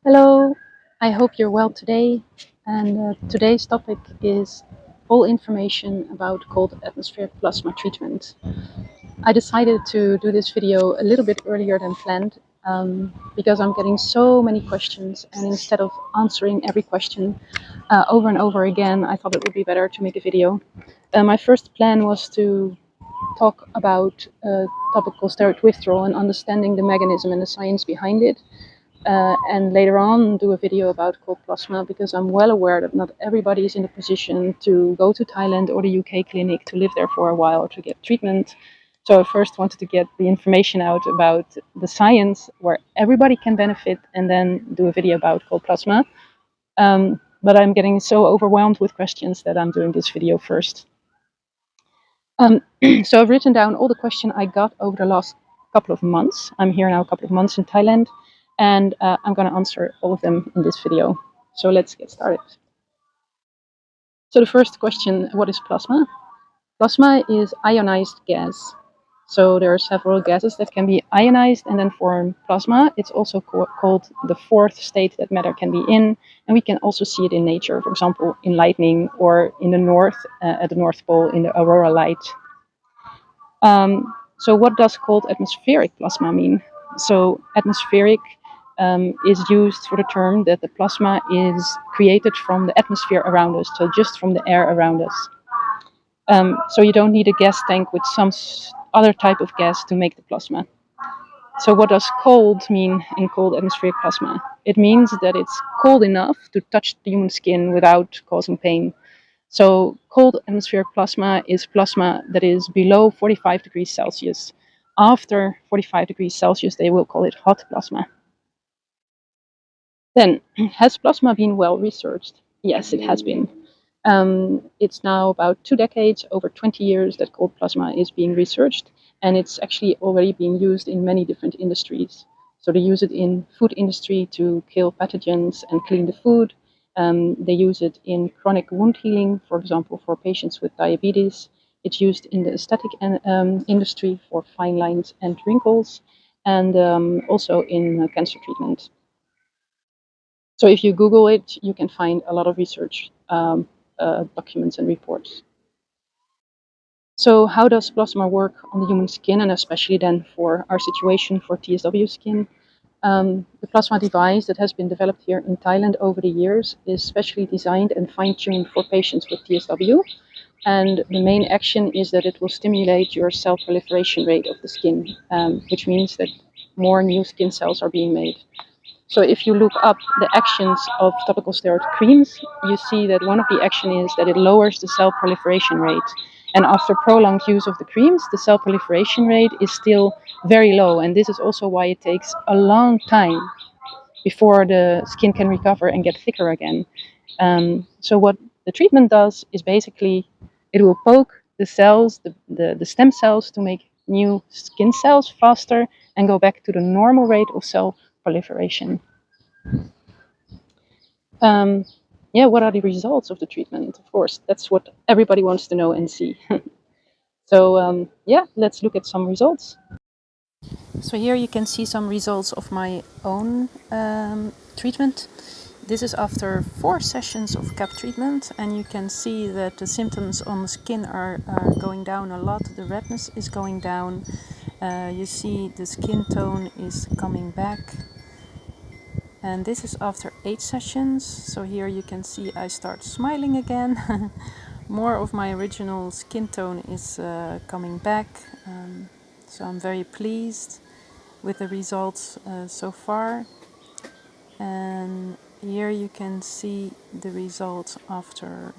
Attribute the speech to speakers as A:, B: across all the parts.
A: Hello, I hope you're well today. And today's topic is all information about cold atmospheric plasma treatment. I decided to do this video a little bit earlier than planned because I'm getting so many questions, and instead of answering every question over and over again, I thought it would be better to make a video. My first plan was to talk about topical steroid withdrawal and understanding the mechanism and the science behind it. And later on do a video about cold plasma, because I'm well aware that not everybody is in a position to go to Thailand or the UK clinic to live there for a while or to get treatment. So I first wanted to get the information out about the science where everybody can benefit, and then do a video about cold plasma. But I'm getting so overwhelmed with questions that I'm doing this video first. So I've written down all the questions I got over the last couple of months. I'm here now a couple of months in Thailand, and I'm going to answer all of them in this video. So let's get started. So the first question, what is plasma? Plasma is ionized gas. So there are several gases that can be ionized and then form plasma. It's also called the fourth state that matter can be in, and we can also see it in nature, for example, in lightning, or in the north, at the North Pole, in the aurora light. So what does cold atmospheric plasma mean? So atmospheric is used for the term that the plasma is created from the atmosphere around us, so just from the air around us. So you don't need a gas tank with some other type of gas to make the plasma. So what does cold mean in cold atmospheric plasma? It means that it's cold enough to touch the human skin without causing pain. So cold atmospheric plasma is plasma that is below 45 degrees Celsius. After 45 degrees Celsius, they will call it hot plasma. Then, has plasma been well researched? Yes, it has been. It's now about 2 decades, over 20 years, that cold plasma is being researched, and it's actually already being used in many different industries. So they use it in food industry to kill pathogens and clean the food. They use it in chronic wound healing, for example, for patients with diabetes. It's used in the aesthetic industry for fine lines and wrinkles, and also in cancer treatment. So if you Google it, you can find a lot of research documents and reports. So how does plasma work on the human skin, and especially then for our situation for TSW skin? The plasma device that has been developed here in Thailand over the years is specially designed and fine-tuned for patients with TSW. And the main action is that it will stimulate your cell proliferation rate of the skin, which means that more new skin cells are being made. So if you look up the actions of topical steroid creams, you see that one of the action is that it lowers the cell proliferation rate. And after prolonged use of the creams, the cell proliferation rate is still very low. And this is also why it takes a long time before the skin can recover and get thicker again. So what the treatment does is basically it will poke the cells, the stem cells, to make new skin cells faster and go back to the normal rate of cell proliferation. Yeah, what are the results of the treatment? Of course, that's what everybody wants to know and see. So yeah, let's look at some results. So here you can see some results of my own treatment. This is after 4 sessions of cap treatment, and you can see that the symptoms on the skin are going down a lot. The redness is going down. You see the skin tone is coming back. And this is after 8 sessions. So here you can see I start smiling again. More of my original skin tone is coming back. So I'm very pleased with the results so far. And here you can see the results after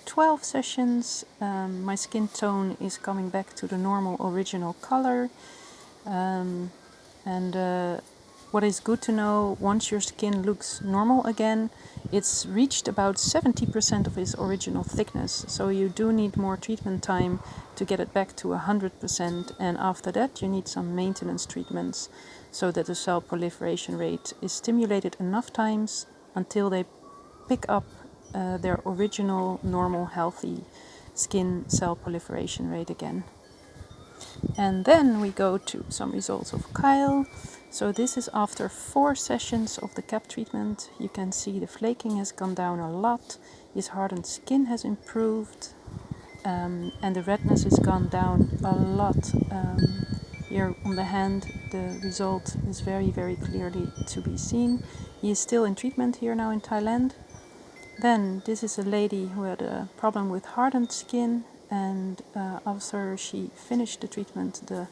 A: 12 sessions. My skin tone is coming back to the normal original color. What is good to know, once your skin looks normal again, it's reached about 70% of its original thickness. So you do need more treatment time to get it back to 100%. And after that, you need some maintenance treatments so that the cell proliferation rate is stimulated enough times until they pick up their original normal healthy skin cell proliferation rate again. And then we go to some results of Kyle. So this is after 4 sessions of the cap treatment. You can see the flaking has gone down a lot, his hardened skin has improved, and the redness has gone down a lot. Here on the hand, the result is very, very clearly to be seen. He is still in treatment here now in Thailand. Then this is a lady who had a problem with hardened skin, and after she finished the treatment, the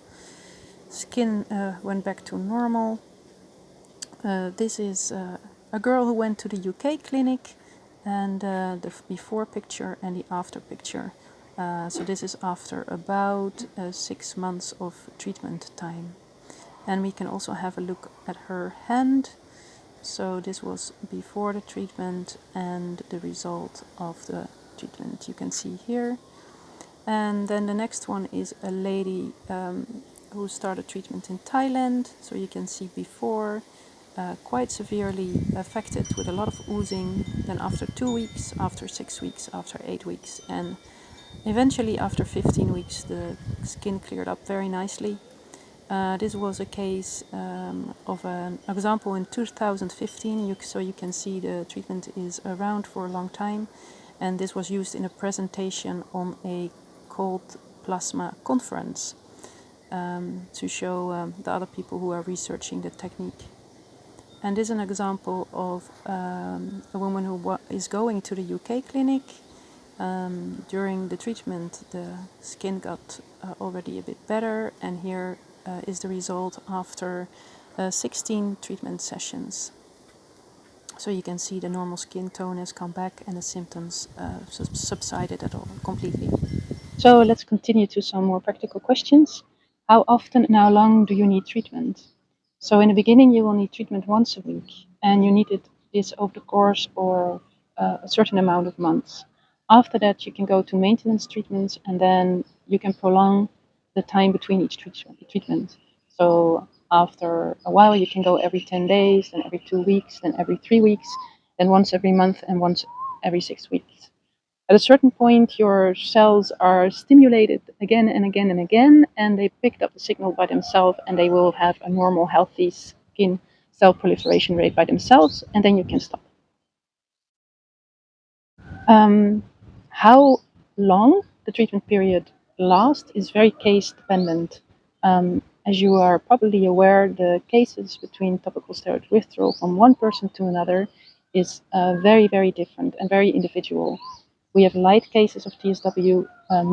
A: skin went back to normal. This is a girl who went to the UK clinic, and the before picture and the after picture. So this is after about 6 months of treatment time. And we can also have a look at her hand. So this was before the treatment and the result of the treatment you can see here. And then the next one is a lady who started treatment in Thailand. So you can see before, quite severely affected with a lot of oozing. Then after 2 weeks, after 6 weeks, after 8 weeks, and eventually after 15 weeks, the skin cleared up very nicely. This was a case of an example in 2015, so you can see the treatment is around for a long time, and this was used in a presentation on a cold plasma conference to show the other people who are researching the technique. And this is an example of a woman who is going to the UK clinic. During the treatment, the skin got already a bit better, and here is the result after 16 treatment sessions. So you can see the normal skin tone has come back and the symptoms subsided at all completely. So let's continue to some more practical questions. How often and how long do you need treatment? So in the beginning, you will need treatment once a week, and you need this over the course of a certain amount of months. After that, you can go to maintenance treatments, and then you can prolong the time between each treatment. So after a while, you can go every 10 days, then every 2 weeks, then every 3 weeks, then once every month, and once every 6 weeks. At a certain point, your cells are stimulated again and again and again, and they picked up the signal by themselves, and they will have a normal, healthy skin cell proliferation rate by themselves, and then you can stop. How long the treatment period lasts is very case dependent. As you are probably aware, the cases between topical steroid withdrawal from one person to another is very, very different and very individual. We have light cases of TSW,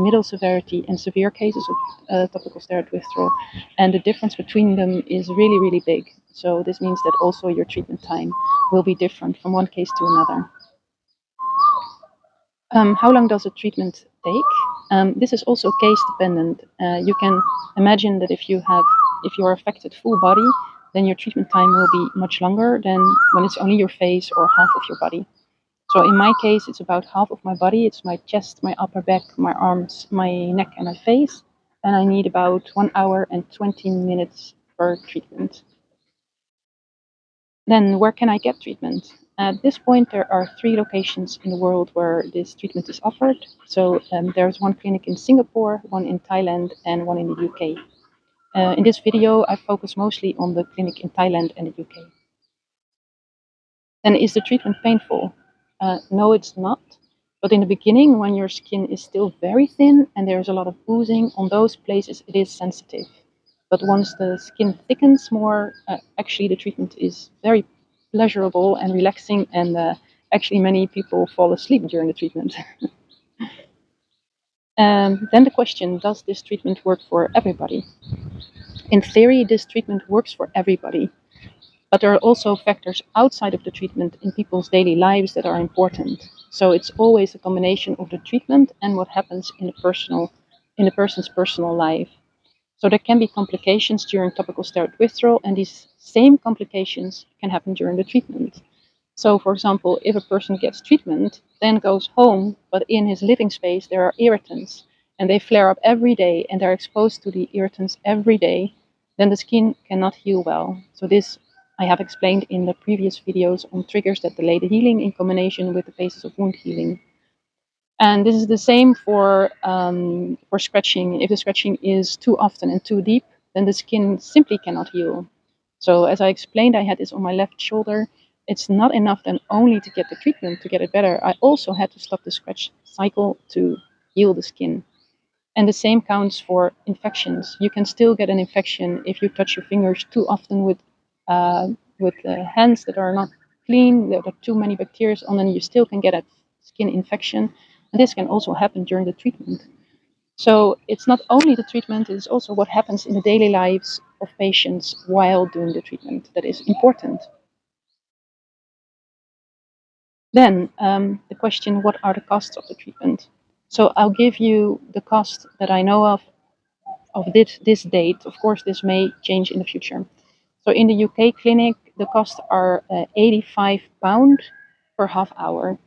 A: middle severity, and severe cases of topical steroid withdrawal, and the difference between them is really, really big. So this means that also your treatment time will be different from one case to another. How long does a treatment take? This is also case dependent. You can imagine that if you are affected full body, then your treatment time will be much longer than when it's only your face or half of your body. So in my case, it's about half of my body. It's my chest, my upper back, my arms, my neck, and my face. And I need about 1 hour and 20 minutes per treatment. Then where can I get treatment? At this point, there are 3 locations in the world where this treatment is offered. So there's one clinic in Singapore, one in Thailand, and one in the UK. In this video, I focus mostly on the clinic in Thailand and the UK. Then is the treatment painful? No, it's not. But in the beginning, when your skin is still very thin and there's a lot of oozing, on those places it is sensitive. But once the skin thickens more, actually the treatment is very pleasurable and relaxing, and actually many people fall asleep during the treatment. Then the question, does this treatment work for everybody? In theory, this treatment works for everybody. But there are also factors outside of the treatment in people's daily lives that are important. So it's always a combination of the treatment and what happens in the person's personal life. So there can be complications during topical steroid withdrawal, and these same complications can happen during the treatment. So for example, if a person gets treatment, then goes home, but in his living space there are irritants, and they flare up every day, and they're exposed to the irritants every day, then the skin cannot heal well. So this I have explained in the previous videos on triggers that delay the healing in combination with the phases of wound healing. And this is the same for scratching. If the scratching is too often and too deep, then the skin simply cannot heal. So as I explained, I had this on my left shoulder. It's not enough then only to get the treatment to get it better. I also had to stop the scratch cycle to heal the skin. And the same counts for infections. You can still get an infection if you touch your fingers too often with hands that are not clean. There are too many bacteria on them. You still can get a skin infection, and this can also happen during the treatment. So it's not only the treatment; it's also what happens in the daily lives of patients while doing the treatment that is important. Then the question: what are the costs of the treatment? So I'll give you the cost that I know of this date. Of course, this may change in the future. So in the UK clinic, the costs are £85 per half hour.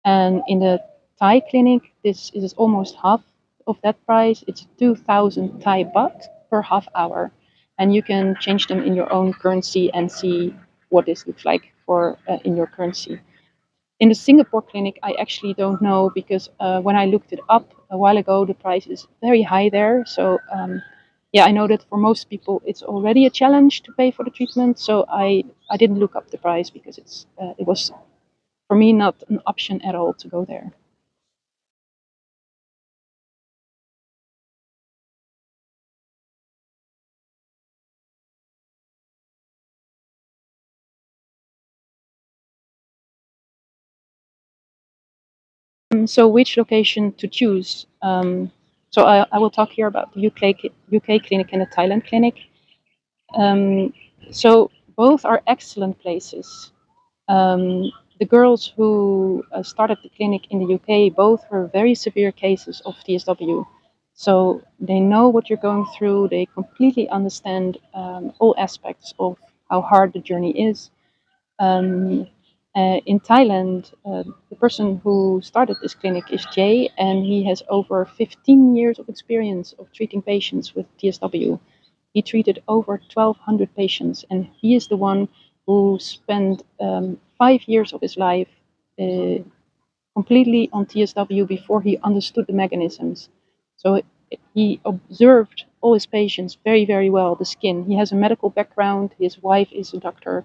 A: And in the Thai clinic, this is almost half of that price. It's 2,000 Thai baht per half hour. And you can change them in your own currency and see what this looks like for in your currency. In the Singapore clinic, I actually don't know because when I looked it up a while ago, the price is very high there. So yeah, I know that for most people it's already a challenge to pay for the treatment. So I didn't look up the price because it was for me not an option at all to go there. So which location to choose? So I will talk here about the UK clinic and the Thailand clinic. Um, so both are excellent places. The girls who started the clinic in the UK both were very severe cases of TSW. So they know what you're going through. They completely understand all aspects of how hard the journey is. Um, in Thailand, the person who started this clinic is Jay, and he has over 15 years of experience of treating patients with TSW. He treated over 1,200 patients, and he is the one who spent 5 years of his life uh, completely on TSW before he understood the mechanisms. So he observed all his patients very, very well, the skin. He has a medical background, his wife is a doctor.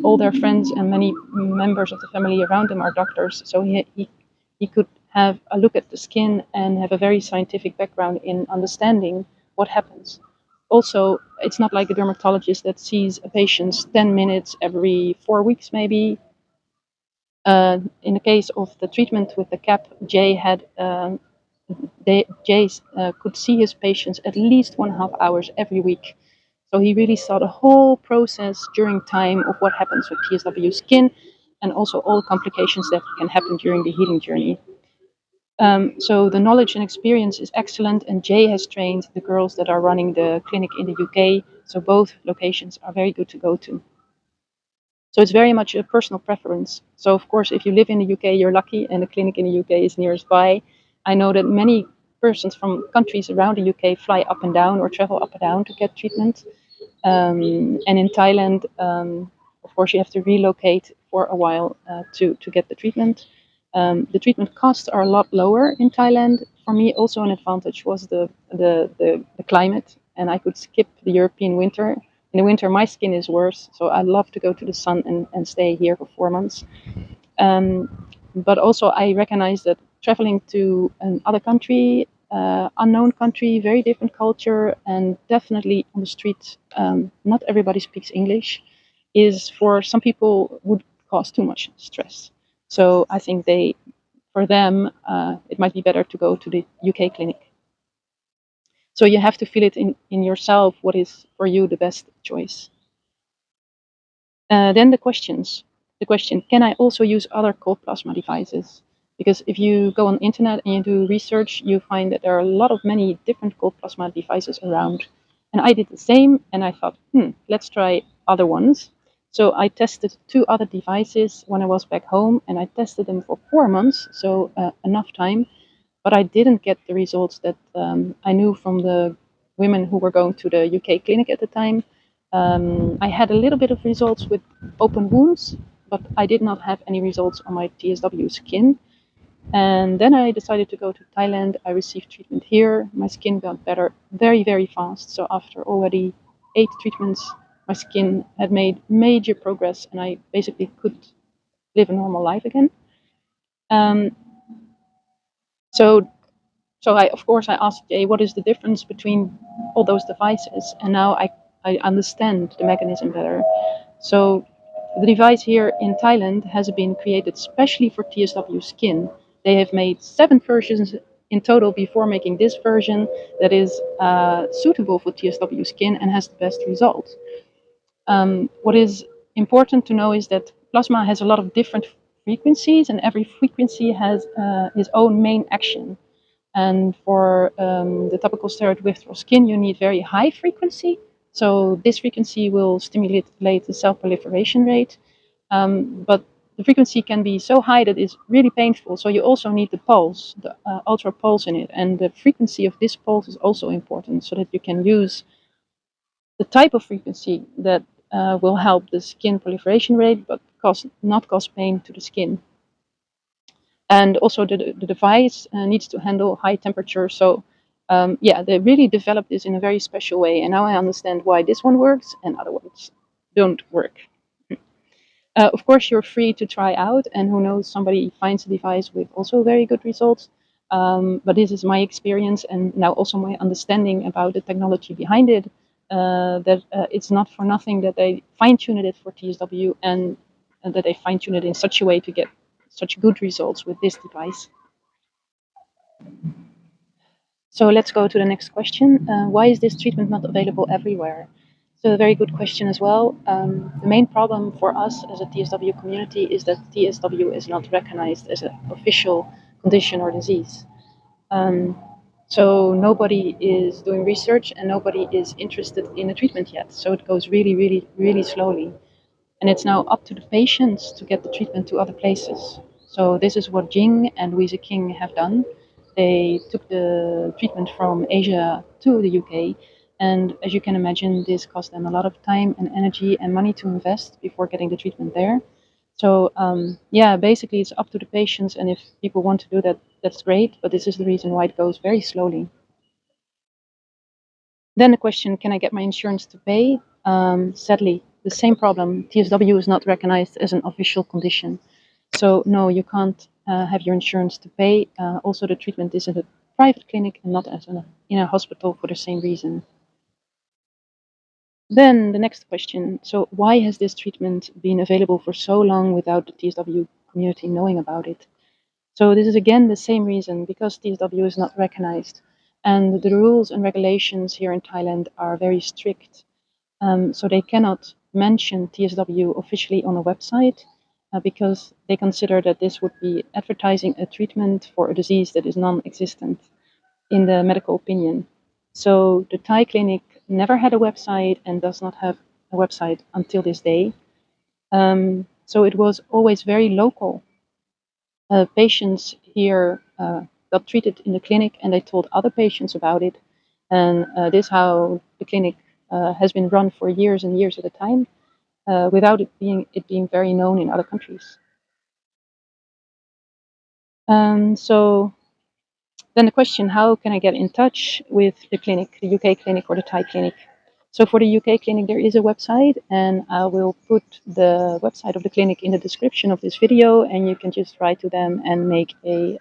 A: All their friends and many members of the family around him are doctors, so he could have a look at the skin and have a very scientific background in understanding what happens. Also, it's not like a dermatologist that sees a patient 10 minutes every 4 weeks, maybe. In the case of the treatment with the cap, Jay had Jay could see his patients at least 1.5 hours every week. So he really saw the whole process during time of what happens with TSW skin and also all the complications that can happen during the healing journey. So the knowledge and experience is excellent, and Jay has trained the girls that are running the clinic in the UK. So both locations are very good to go to. So it's very much a personal preference. So of course, if you live in the UK, you're lucky, and the clinic in the UK is nearby. I know that many persons from countries around the UK fly up and down or travel up and down to get treatment. And in Thailand, of course, you have to relocate for a while to get the treatment. The treatment costs are a lot lower in Thailand. For me, also an advantage was the climate, and I could skip the European winter. In the winter, my skin is worse, so I love to go to the sun and stay here for 4 months. Um, but also, I recognize that traveling to another country, unknown country, very different culture, and definitely on the street, not everybody speaks English, is for some people would cause too much stress. So I think for them, it might be better to go to the UK clinic. So you have to feel it in yourself what is for you the best choice. Then the questions. The question, can I also use other cold plasma devices? Because if you go on the internet and you do research, you find that there are a lot of many different cold plasma devices around. And I did the same, and I thought, let's try other ones. So I tested 2 other devices when I was back home, and I tested them for 4 months, so enough time. But I didn't get the results that I knew from the women who were going to the UK clinic at the time. I had a little bit of results with open wounds, but I did not have any results on my TSW skin. And then I decided to go to Thailand. I received treatment here. My skin got better very, very fast. So after already 8 treatments, my skin had made major progress, and I basically could live a normal life again. Um, so, so I, of course, I asked Jay, what is the difference between all those devices? And now I understand the mechanism better. So the device here in Thailand has been created specially for TSW skin. They have made 7 versions in total before making this version that is suitable for TSW skin and has the best result. What is important to know is that plasma has a lot of different frequencies, and every frequency has its own main action. And for the topical steroid withdrawal skin, you need very high frequency. So this frequency will stimulate the cell proliferation rate. But the frequency can be so high that it's really painful. So you also need the pulse, the ultra pulse in it. And the frequency of this pulse is also important so that you can use the type of frequency that will help the skin proliferation rate, but not cause pain to the skin. And also the device needs to handle high temperature. So yeah, they really developed this in a very special way. And now I understand why this one works and other ones don't work. Of course, you're free to try out, and who knows, somebody finds a device with also very good results. But this is my experience, and now also my understanding about the technology behind it. That it's not for nothing that they fine-tuned it for TSW, and that they fine-tuned it in such a way to get such good results with this device. So let's go to the next question. Why is this treatment not available everywhere? So a very good question as well. The main problem for us as a TSW community is that TSW is not recognized as an official condition or disease. So nobody is doing research and nobody is interested in a treatment yet. So it goes really, really, really slowly. And it's now up to the patients to get the treatment to other places. So this is what Jing and Weezy King have done. They took the treatment from Asia to the UK, and as you can imagine, this cost them a lot of time and energy and money to invest before getting the treatment there. So yeah, basically it's up to the patients, and if people want to do that, that's great, but this is the reason why it goes very slowly. Then the question, can I get my insurance to pay? Sadly, the same problem. TSW is not recognized as an official condition. So no, you can't have your insurance to pay. Also, the treatment is in a private clinic and not in a hospital for the same reason. Then the next question. So why has this treatment been available for so long without the TSW community knowing about it? So this is again the same reason, because TSW is not recognized. And the rules and regulations here in Thailand are very strict. So they cannot mention TSW officially on a website because they consider that this would be advertising a treatment for a disease that is non-existent in the medical opinion. So the Thai clinic never had a website and does not have a website until this day. So it was always very local. Patients here got treated in the clinic and they told other patients about it. And this is how the clinic has been run for years and years at a time without it being very known in other countries. So then the question, how can I get in touch with the clinic, the UK clinic or the Thai clinic? So for the UK clinic, there is a website, and I will put the website of the clinic in the description of this video, and you can just write to them and make a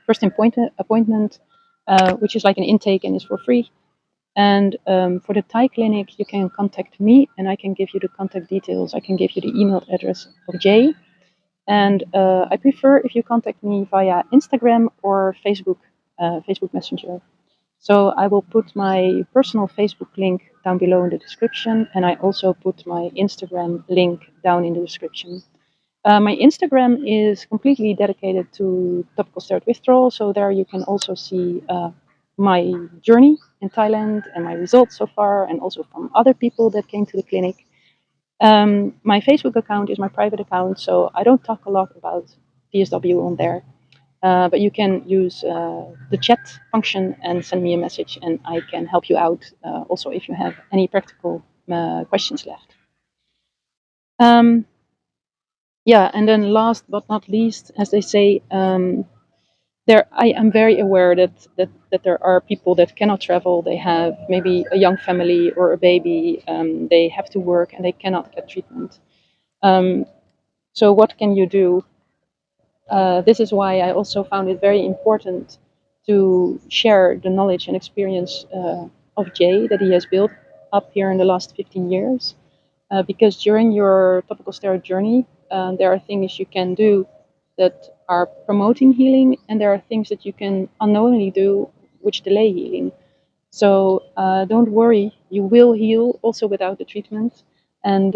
A: first appointment, which is like an intake and is for free. And for the Thai clinic, you can contact me, and I can give you the contact details. I can give you the email address of Jay. And I prefer if you contact me via Instagram or Facebook Messenger. So I will put my personal Facebook link down below in the description, and I also put my Instagram link down in the description. My Instagram is completely dedicated to topical steroid withdrawal, so there you can also see my journey in Thailand and my results so far, and also from other people that came to the clinic. My Facebook account is my private account, so I don't talk a lot about TSW on there. But you can use the chat function and send me a message, and I can help you out also if you have any practical questions left. Yeah, and then last but not least, as they say, I am very aware that there are people that cannot travel. They have maybe a young family or a baby. They have to work and they cannot get treatment. Um, so what can you do? This is why I also found it very important to share the knowledge and experience of Jay that he has built up here in the last 15 years. Because during your topical steroid journey, there are things you can do that are promoting healing, and there are things that you can unknowingly do which delay healing. So don't worry, you will heal also without the treatment. And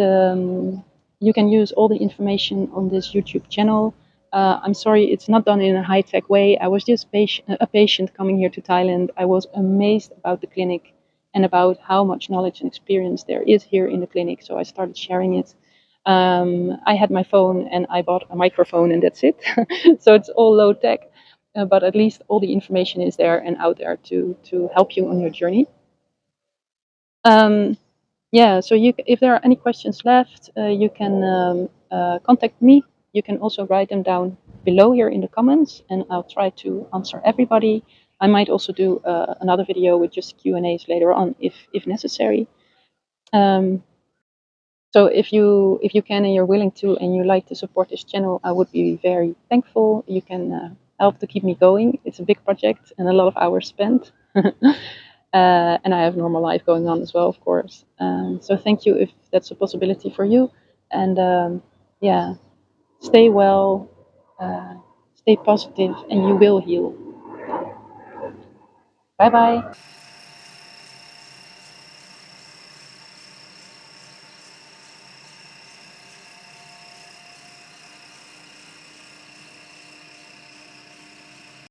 A: you can use all the information on this YouTube channel. I'm sorry, it's not done in a high tech way. I was just a patient coming here to Thailand. I was amazed about the clinic and about how much knowledge and experience there is here in the clinic. So I started sharing it. I had my phone and I bought a microphone, and that's it. So it's all low tech, but at least all the information is there and out there to help you on your journey. Um, yeah, so if there are any questions left, you can contact me. You can also write them down below here in the comments, and I'll try to answer everybody. I might also do another video with just Q&As later on if necessary. Um, so if you can and you're willing to and you like to support this channel, I would be very thankful. You can help to keep me going. It's a big project and a lot of hours spent. And I have normal life going on as well, of course. So thank you if that's a possibility for you. And yeah, stay well, uh, stay positive, and you will heal. Bye bye.